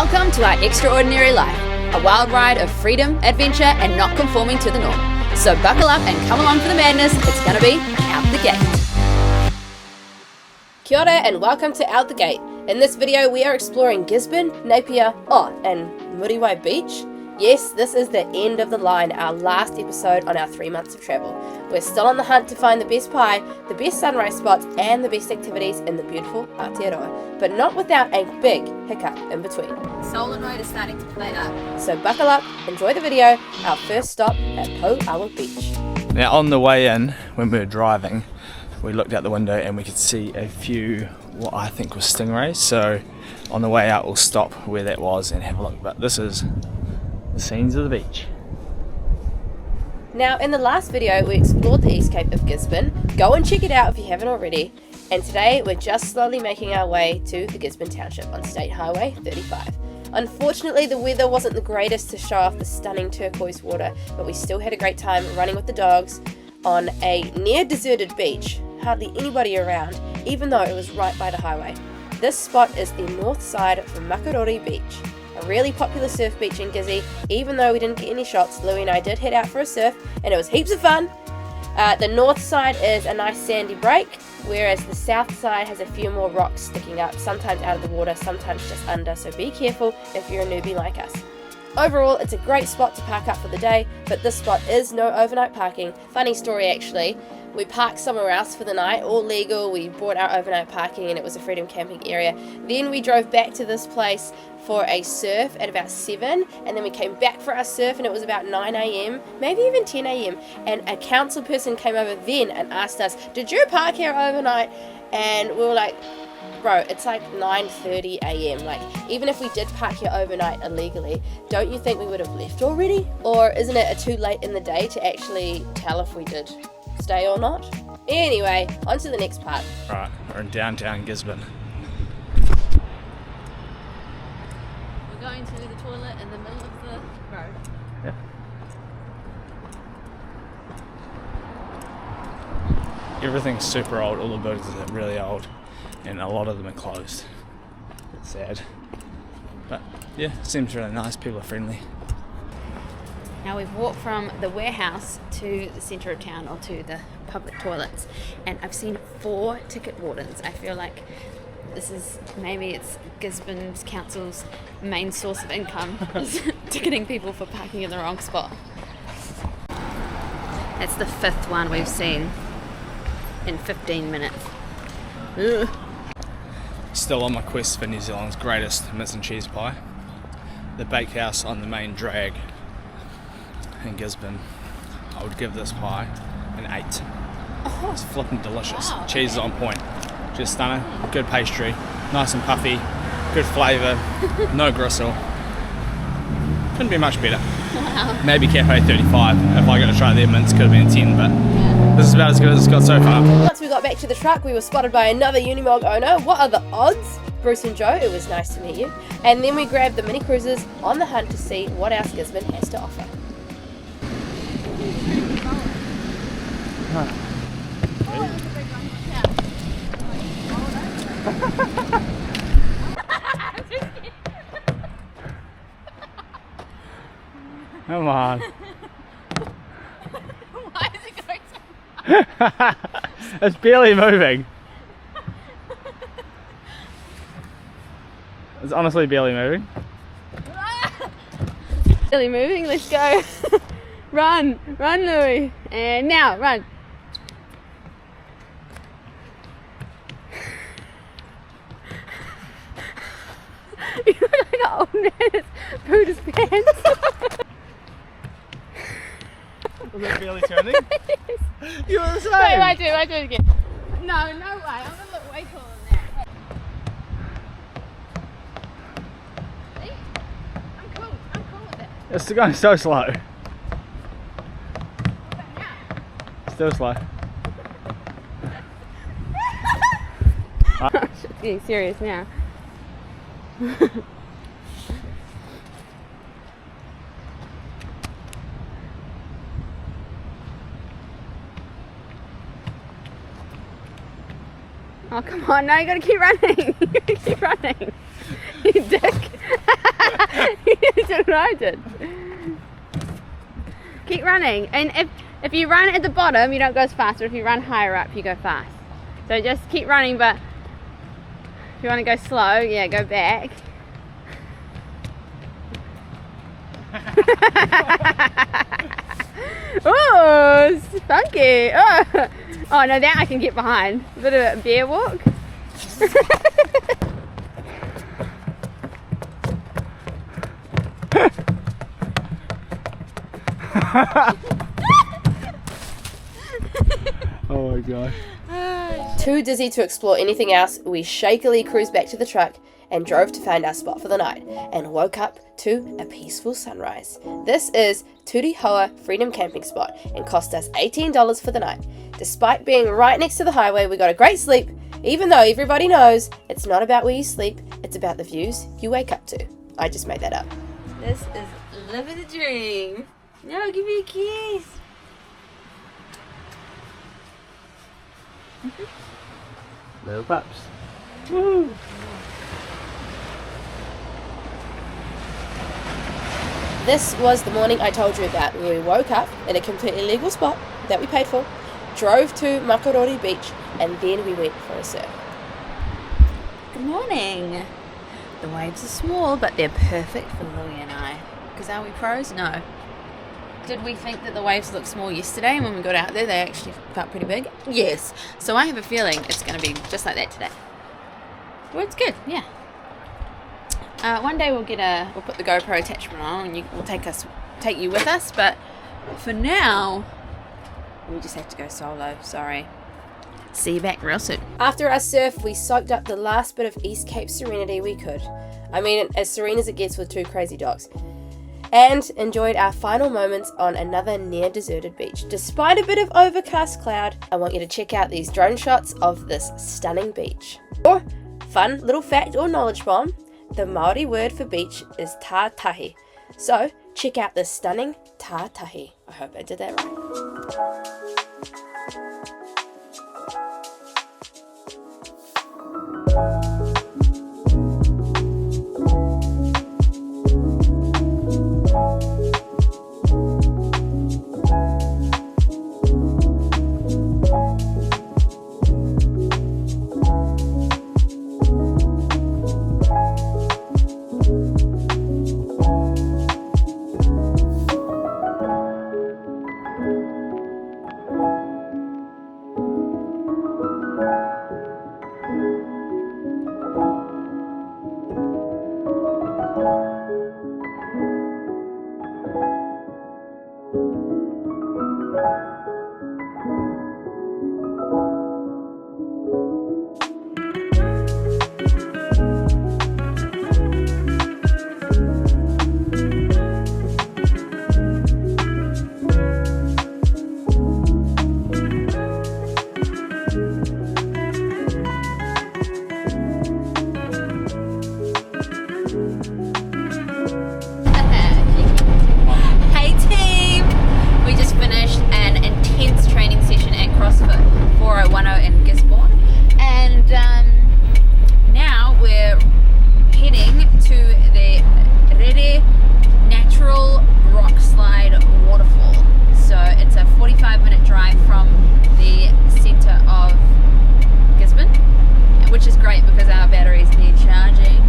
Welcome to our extraordinary life, a wild ride of freedom, adventure, and not conforming to the norm. So buckle up and come along for the madness. It's gonna be Out the Gate. Kia ora and welcome to Out the Gate. In this video we are exploring Gisborne, Napier, and Muriwai Beach. Yes, this is the end of the line, our last episode on our 3 months of travel. We're still on the hunt to find the best pie, the best sunrise spots, and the best activities in the beautiful Aotearoa, but not without a big hiccup in between. Solenoid is starting to play up. So buckle up, enjoy the video, our first stop at Pouawa Beach. Now on the way in, when we were driving, we looked out the window and we could see a few, what I think was stingrays, so on the way out we'll stop where that was and have a look, but this is the scenes of the beach. Now in the last video we explored the East Cape of Gisborne. Go and check it out if you haven't already. And today we're just slowly making our way to the Gisborne Township on State Highway 35. Unfortunately the weather wasn't the greatest to show off the stunning turquoise water, but we still had a great time running with the dogs on a near deserted beach. Hardly anybody around, even though it was right by the highway. This spot is the north side of Makarori Beach. A really popular surf beach in Gizzy. Even though we didn't get any shots, Louie and I did head out for a surf and it was heaps of fun. The north side is a nice sandy break, whereas the south side has a few more rocks sticking up, sometimes out of the water, sometimes just under, so be careful if you're a newbie like us. Overall, it's a great spot to park up for the day, but this spot is no overnight parking. Funny story actually, we parked somewhere else for the night, all legal, we bought our overnight parking and it was a freedom camping area. Then we drove back to this place for a surf at about 7, and then we came back for our surf and it was about 9 a.m, maybe even 10 a.m, and a council person came over then and asked us, did you park here overnight? And we were like, bro, it's like 9:30 a.m, like even if we did park here overnight illegally, don't you think we would have left already? Or isn't it too late in the day to actually tell if we did stay or not? Anyway, on to the next part. Alright, we're in downtown Gisborne. We're going to the toilet in the middle of the road. Yeah. Everything's super old, all the buildings are really old, and a lot of them are closed. It's sad. But yeah, seems really nice, people are friendly. Now we've walked from the warehouse to the centre of town, or to the public toilets, and I've seen 4 ticket wardens. I feel like this is, maybe it's Gisborne's council's main source of income, is ticketing people for parking in the wrong spot. That's the 5th one we've seen in 15 minutes. Ugh. Still on my quest for New Zealand's greatest mince and cheese pie. The bakehouse on the main drag in Gisborne. I would give this pie an 8. Oh, it's flipping delicious. Wow, cheese is okay. on point. Just stunning. Good pastry. Nice and puffy. Good flavour. No gristle. Couldn't be much better. Wow. Maybe Cafe 35. If I got to try their mince, could have been 10, but yeah. This is about as good as it's got so far. Once we got back to the truck, we were spotted by another Unimog owner. What are the odds? Bruce and Joe, it was nice to meet you. And then we grabbed the mini cruisers on the hunt to see what else Gisborne has to offer. Come on. Why is it going so fast? It's barely moving. It's honestly barely moving. Barely moving, let's go. Run, Louie. And now, run. You look like an old man that's pooed his pants. Was it barely turning? Yes. You were the same. Wait, I do it again. No way, I'm gonna look way cooler than that. See? I'm cool with that. It's going so slow. But now. Still slow. It's getting serious now. Oh, come on, now you gotta keep running. You gotta keep running. You dick. did what I did. Keep running, and if you run at the bottom, you don't go as fast, or if you run higher up, you go fast. So just keep running, but if you want to go slow, yeah, go back. Oh, spunky. Oh no, that I can get behind. A bit of a bear walk. Oh my gosh. Too dizzy to explore anything else, we shakily cruised back to the truck and drove to find our spot for the night, and woke up to a peaceful sunrise. This is Turihoa Freedom Camping Spot and cost us $18 for the night. Despite being right next to the highway, we got a great sleep, even though everybody knows it's not about where you sleep, it's about the views you wake up to. I just made that up. This is living the dream. No, give me a kiss. Little pups. Woo! This was the morning I told you about, where we woke up in a completely legal spot that we paid for, drove to Muriwai Beach, and then we went for a surf. Good morning. The waves are small, but they're perfect for Louie and I. Because are we pros? No. Did we think that the waves looked small yesterday, and when we got out there they actually felt pretty big? Yes. So I have a feeling it's going to be just like that today. Well, it's good, yeah. One day we'll put the GoPro attachment on, and we'll take you with us, but for now we just have to go solo. Sorry. See you back real soon. After our surf, we soaked up the last bit of East Cape serenity we could. I mean, as serene as it gets with two crazy dogs. And enjoyed our final moments on another near-deserted beach. Despite a bit of overcast cloud, I want you to check out these drone shots of this stunning beach. Or, fun little fact or knowledge bomb, the Māori word for beach is tātahi. So, check out this stunning tātahi. I hope I did that right. in Gisborne, and now we're heading to the Rere Rockslide waterfall. So it's a 45-minute drive from the centre of Gisborne, which is great because our batteries need charging.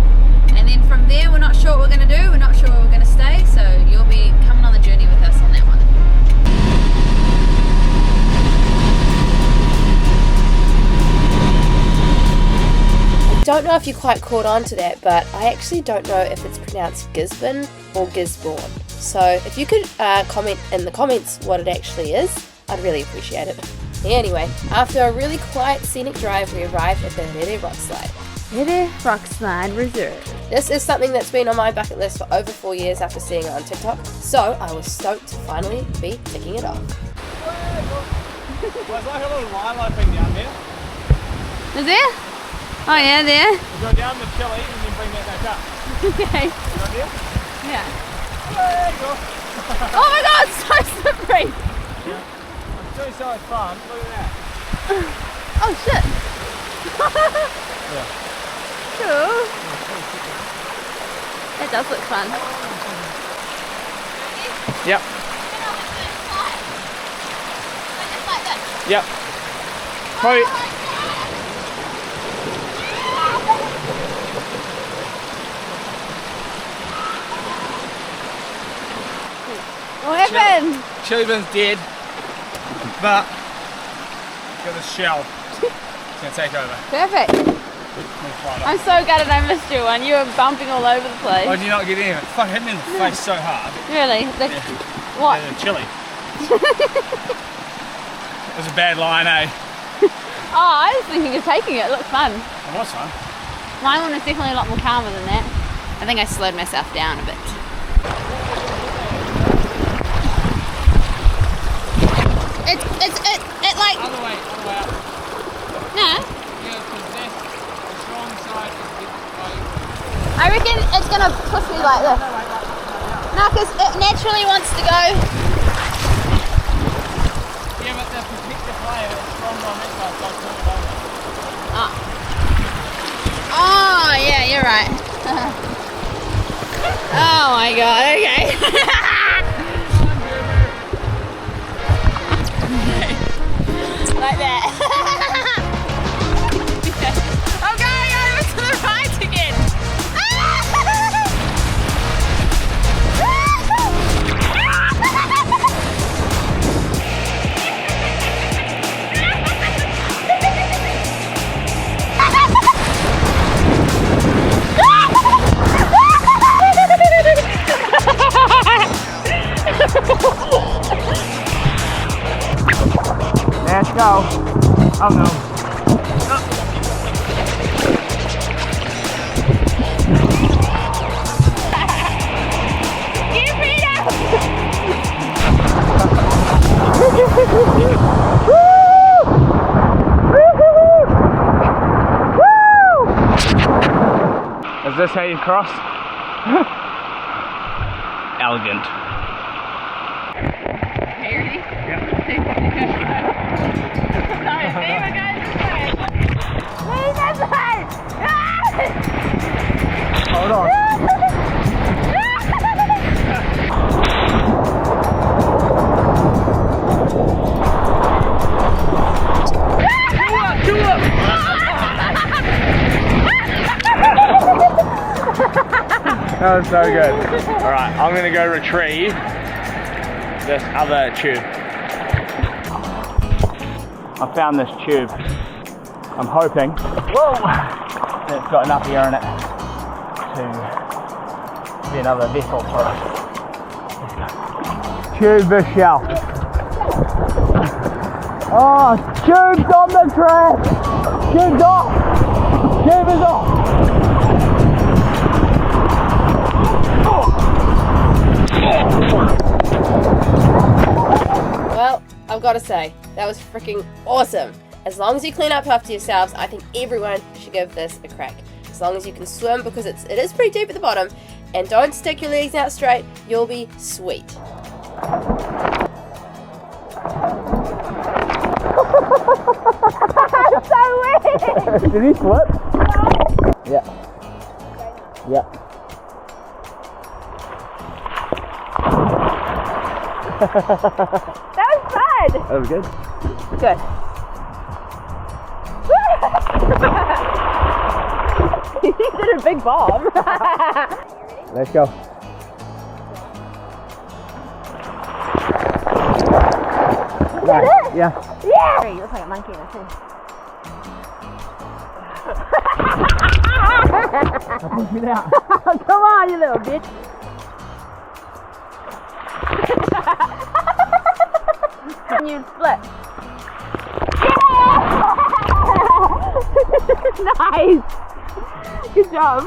And then from there, we're not sure what we're going to do, we're not sure where we're going to stay, so you'll be coming on the journey with us on that one. I don't know if you quite caught on to that, but I actually don't know if it's pronounced Gisborne or Gisborne. So if you could comment in the comments what it actually is, I'd really appreciate it. Anyway, after a really quiet scenic drive, we arrived at the Rere Rockslide. Rere Rockslide Reserve. This is something that's been on my bucket list for over 4 years after seeing it on TikTok, so I was stoked to finally be ticking it off. There's like a little lilo thing down there. Is there? Oh yeah, there. We'll go down the chili and then bring that back up. Okay. Right there? Yeah. There you go. Oh my god, it's so slippery! Yeah. I'm doing so much fun. Look at that. Oh shit. Yeah. Cool. That does look fun. Yep. Yep. Probably. What happened? Chili bin's dead, but got a shell. It's gonna take over. Perfect. I'm so gutted I missed you one. You were bumping all over the place. Why did you not get in? It fucking hit me in the face so hard. Really? Yeah. What? The chili. It was a bad line, eh? Oh, I was thinking of taking it. It looked fun. It was fun. Mine one was definitely a lot more calmer than that. I think I slowed myself down a bit. It like... Other way up. No. Yeah, because that's the strong side is I reckon it's going to push me like this. No, because it naturally wants to go. Yeah, but the protective layer is stronger on that side, so it's not over. Oh, yeah, you're right. Oh my god, okay. Like that. I'm going over to the right again. Let's go. Oh no. Give me that. Is this how you cross? Elegant. Hold on. That was so good. Alright, I'm gonna go retrieve this other tube. I found this tube. I'm hoping, whoa, that it's got enough air in it to be another vessel for us. Tube the shell. Oh, tube's on the track! Tube's off! Tube is off! Well, I've got to say, that was freaking awesome. As long as you clean up after yourselves, I think everyone should give this a crack. As long as you can swim, because it is pretty deep at the bottom, and don't stick your legs out straight, you'll be sweet. That's so weird. Did he flip? Yeah. Yeah. That was fun. That was good. Good. You did a big bomb. Let's go. Nice. Yeah. Yeah. You look like a monkey in a too. Push it out. Come on, you little bitch. And you flip. Yeah! Nice. Good job.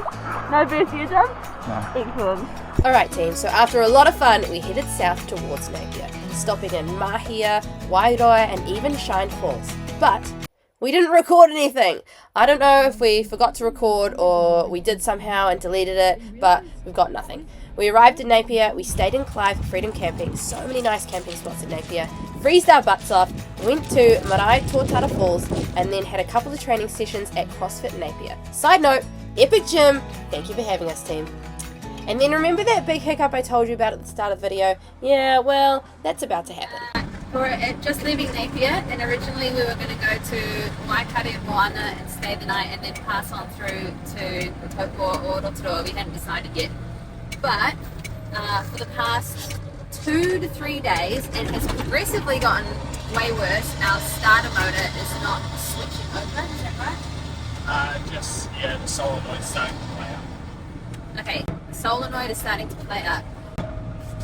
No boost your jump? No. Excellent. Alright team, so after a lot of fun, we headed south towards Napier, stopping in Mahia, Wairoa and even Shine Falls. But we didn't record anything. I don't know if we forgot to record or we did somehow and deleted it, but we've got nothing. We arrived in Napier, we stayed in Clive for Freedom Camping, so many nice camping spots in Napier, freezed our butts off, went to Marae Tōtara Falls, and then had a couple of training sessions at CrossFit Napier. Side note, epic gym, thank you for having us team. And then remember that big hiccup I told you about at the start of the video? Yeah, well, that's about to happen. We're just leaving Napier, and originally we were going to go to Waikato and Moana and stay the night and then pass on through to Taupo or Rotorua. We hadn't decided yet. But for the past 2 to 3 days, and has progressively gotten way worse, our starter motor is not switching over. Is that right? The solenoid's starting to play up. Okay, solenoid is starting to play up,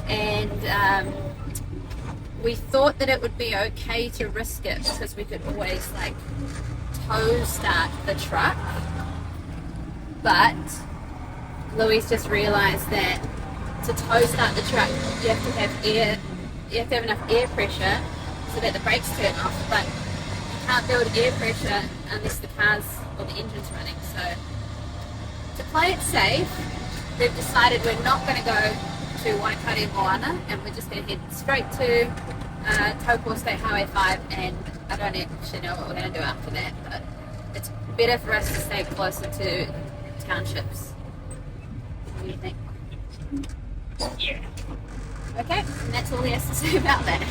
and we thought that it would be okay to risk it because we could always like tow start the truck, but Louise just realised that to tow start the truck you have to have enough air pressure so that the brakes turn off, but you can't build air pressure unless the car's or the engine's running. So to play it safe, we've decided we're not going to go to Waikato Moana, and we're just going to head straight to Taupo State Highway 5, and I don't actually know what we're going to do after that, but it's better for us to stay closer to townships. What do you think? Yeah. Okay, and that's all he has to say about that.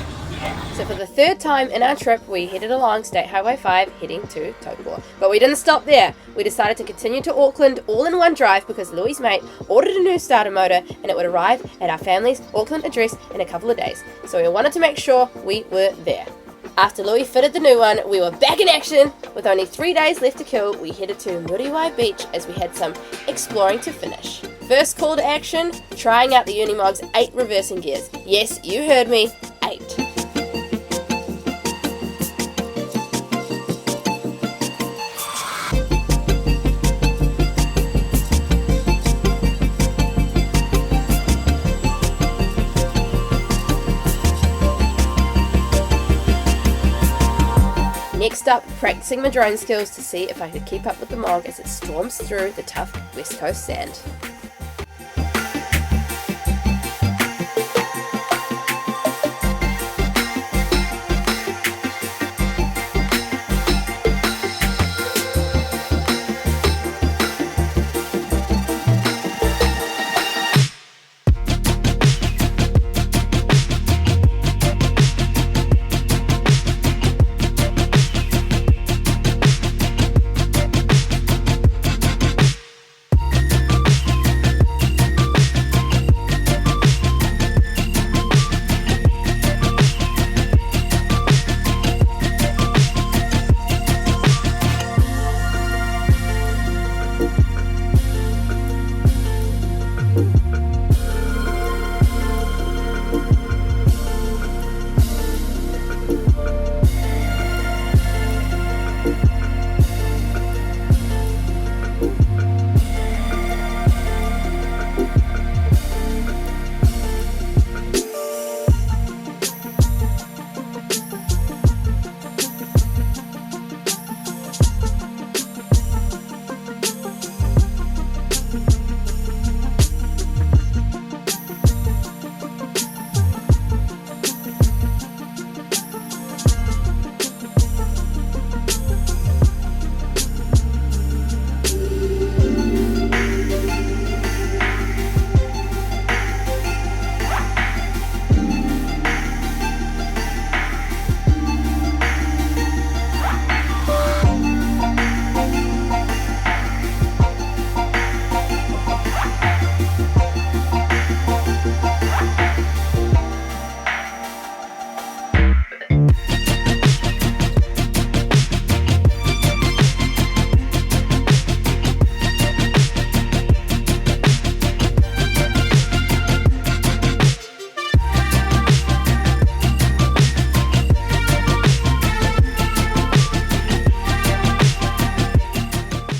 So for the third time in our trip, we headed along State Highway 5 heading to Taupo. But we didn't stop there. We decided to continue to Auckland all in one drive because Louis' mate ordered a new starter motor and it would arrive at our family's Auckland address in a couple of days. So we wanted to make sure we were there. After Louis fitted the new one, we were back in action. With only 3 days left to kill, we headed to Muriwai Beach as we had some exploring to finish. First call to action, trying out the Unimog's 8 reversing gears. Yes, you heard me, 8. Next up, practicing my drone skills to see if I could keep up with the Mog as it storms through the tough West Coast sand.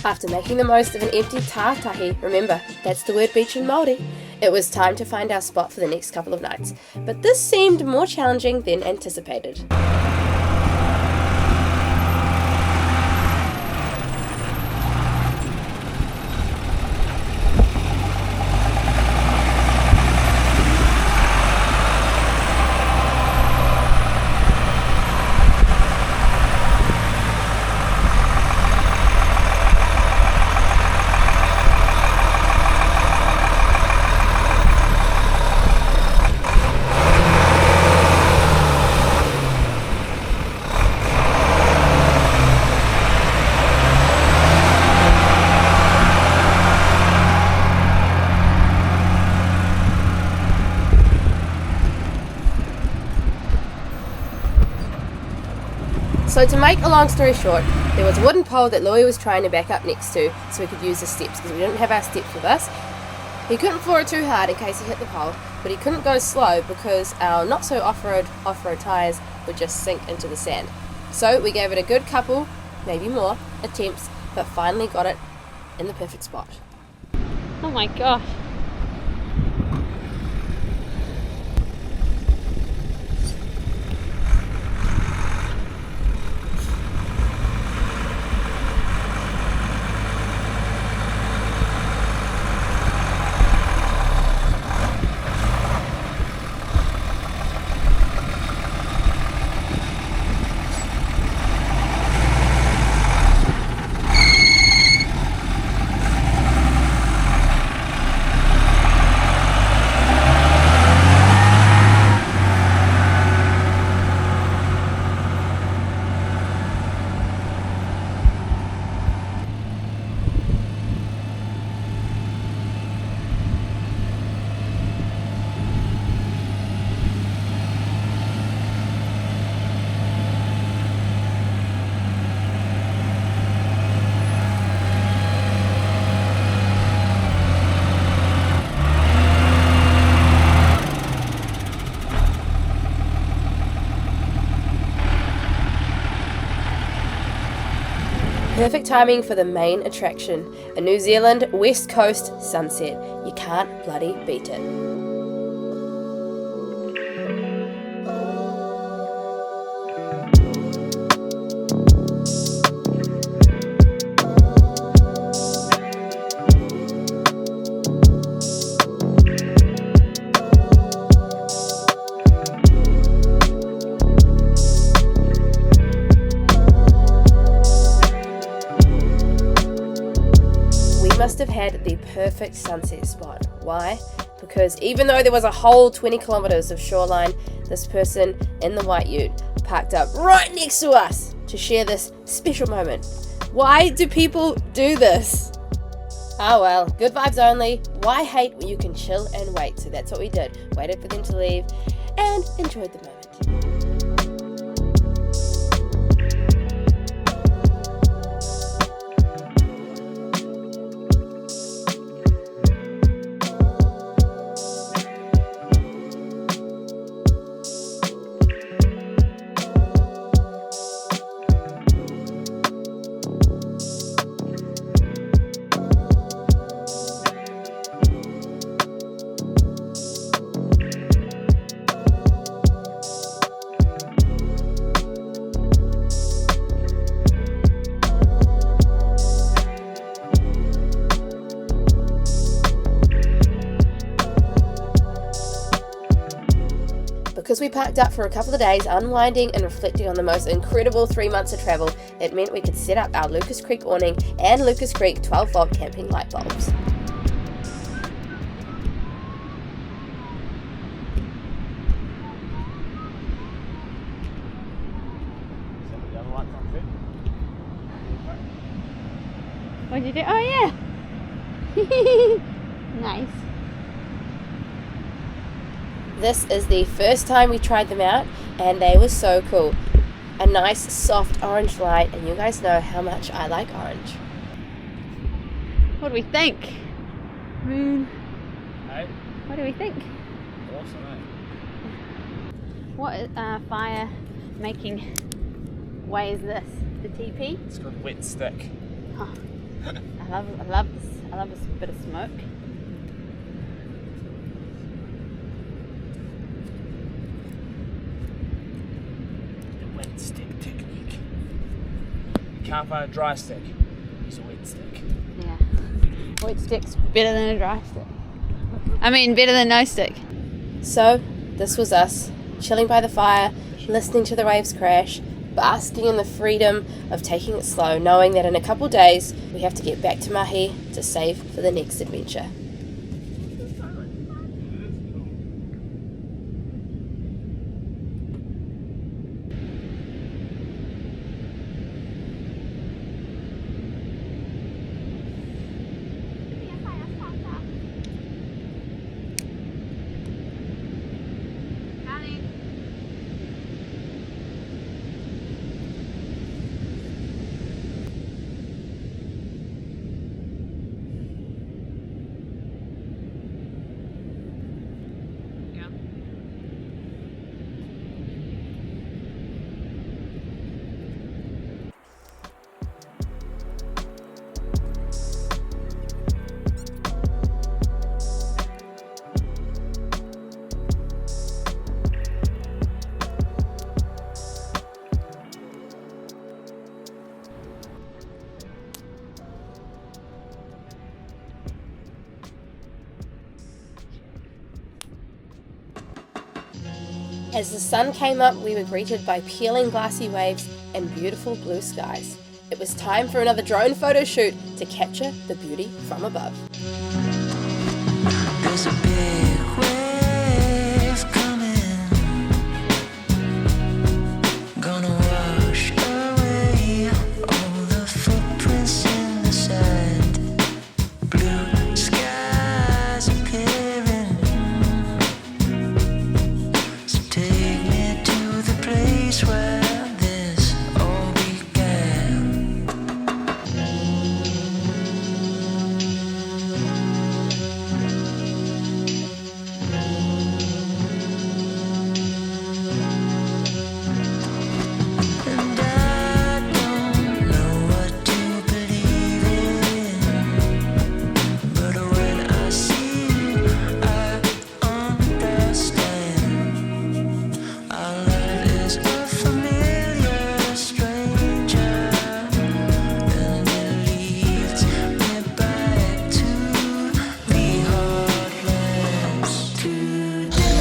After making the most of an empty tātahi, remember, that's the word beach in Māori, it was time to find our spot for the next couple of nights. But this seemed more challenging than anticipated. So to make a long story short, there was a wooden pole that Louis was trying to back up next to so we could use the steps because we didn't have our steps with us. He couldn't floor it too hard in case he hit the pole, but he couldn't go slow because our not so off-road tyres would just sink into the sand. So we gave it a good couple, maybe more, attempts, but finally got it in the perfect spot. Oh my gosh. Perfect timing for the main attraction, a New Zealand West Coast sunset. You can't bloody beat it. Must have had the perfect sunset spot. Why? Because even though there was a whole 20 kilometers of shoreline, this person in the white ute parked up right next to us to share this special moment. Why do people do this? Oh well, good vibes only. Why hate when you can chill and wait? So that's what we did. Waited for them to leave and enjoyed the moment. Because we parked up for a couple of days unwinding and reflecting on the most incredible 3 months of travel, it meant we could set up our Lucas Creek awning and Lucas Creek 12-volt camping light bulbs. What'd you do? Oh yeah! Nice. This is the first time we tried them out and they were so cool. A nice soft orange light, and you guys know how much I like orange. What do we think? Hey, What do we think? awesome, eh? What fire making way is this? The TP? It's called wet stick. Oh, I love this bit of smoke. Stick technique. You can't find a dry stick. Use a wet stick. Yeah. Wet stick's better than a dry stick. I mean, better than no stick. So, this was us, chilling by the fire, listening to the waves crash, basking in the freedom of taking it slow, knowing that in a couple days we have to get back to Mahi to save for the next adventure. As the sun came up, we were greeted by peeling glassy waves and beautiful blue skies. It was time for another drone photo shoot to capture the beauty from above. There's a big wave coming, gonna wash away all the footprints in the sand. Blue skies appearing, so take me to the place where this all began. And I don't know what to believe in, but when I see you, I understand. Our love is a familiar stranger, and it leads me back to the heartlands today.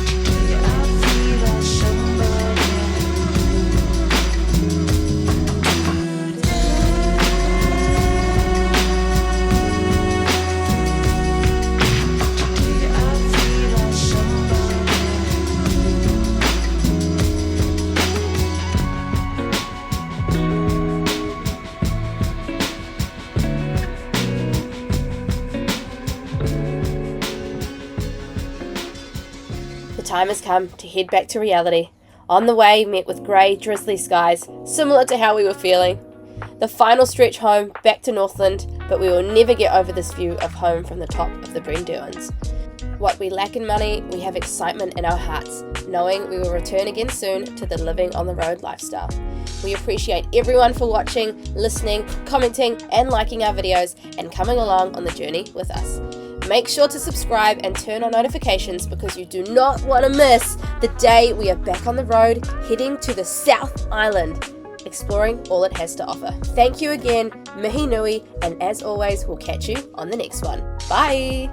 I feel like somebody I feel like somebody. The time has come to head back to reality. On the way, met with grey, drizzly skies, similar to how we were feeling. The final stretch home, back to Northland, but we will never get over this view of home from the top of the Brenduins. What we lack in money, we have excitement in our hearts, knowing we will return again soon to the living on the road lifestyle. We appreciate everyone for watching, listening, commenting, and liking our videos, and coming along on the journey with us. Make sure to subscribe and turn on notifications because you do not want to miss the day we are back on the road heading to the South Island, exploring all it has to offer. Thank you again, mihi nui, and as always, we'll catch you on the next one. Bye!